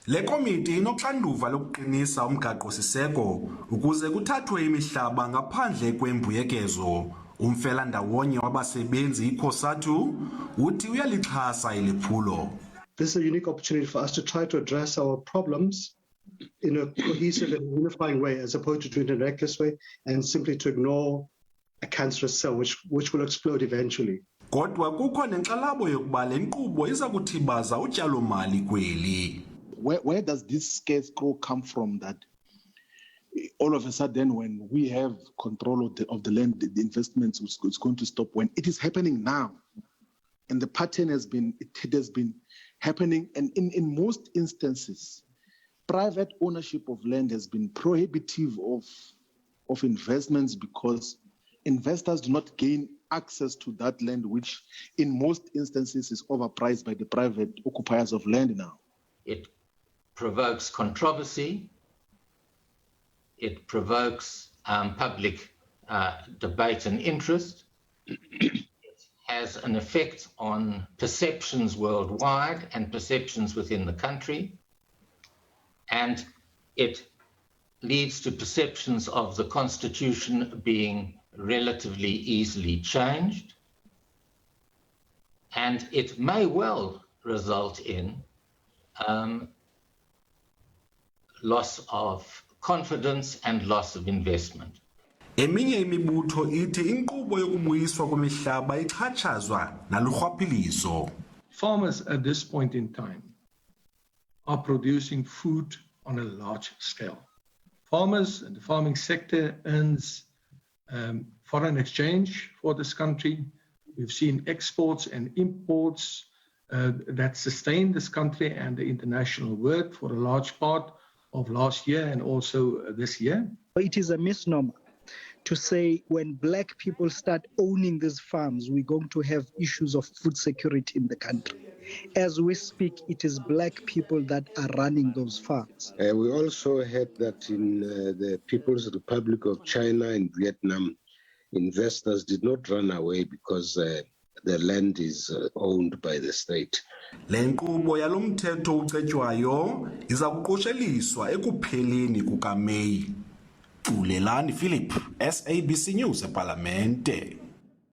Le komiti inoxanduva lokuqinisa umgaqo siseko ukuze kuthathwe imihlaba ngaphandle kwembuyekezo. Umfelandawonye wabasebenzi iKOSATU uthi uyalixhasa eli phulo. This is a unique opportunity for us to try to address our problems in a cohesive and unifying way, as opposed to doing it in a reckless way and simply to ignore a cancerous cell which will explode eventually. Kodwa kukho nenkxalabo yokuba le nkqubo iza kuthibaza utyalo-mali kweli. Where does this scarecrow come from that all of a sudden when we have control of the land, the investments is going to stop, when it is happening now? And the pattern has been happening, and in most instances, private ownership of land has been prohibitive of investments because investors do not gain access to that land, which in most instances is overpriced by the private occupiers of land now. It provokes controversy. It provokes public debate and interest. It has an effect on perceptions worldwide and perceptions within the country. And it leads to perceptions of the Constitution being relatively easily changed. And it may well result in loss of confidence and loss of investment. Eminye imibutho ithi inkqubo yokubuyiswa kwemihlaba ixhatshazwa nalurhwaphilizo. Farmers at this point in time are producing food on a large scale. Farmers and the farming sector earns foreign exchange for this country. We've seen exports and imports that sustain this country and the international work for a large part of last year and also this year. It is a misnomer to say when black people start owning these farms, we're going to have issues of food security in the country. As we speak, it is black people that are running those farms. We also heard that in the People's Republic of China and Vietnam, investors did not run away because the land is owned by the state. Le nkqubo yalo mthetho ucetywayo iza kuqosheliswa ekupheleni kukaMeyi. Ulelani Philip, SABC News ePalamente.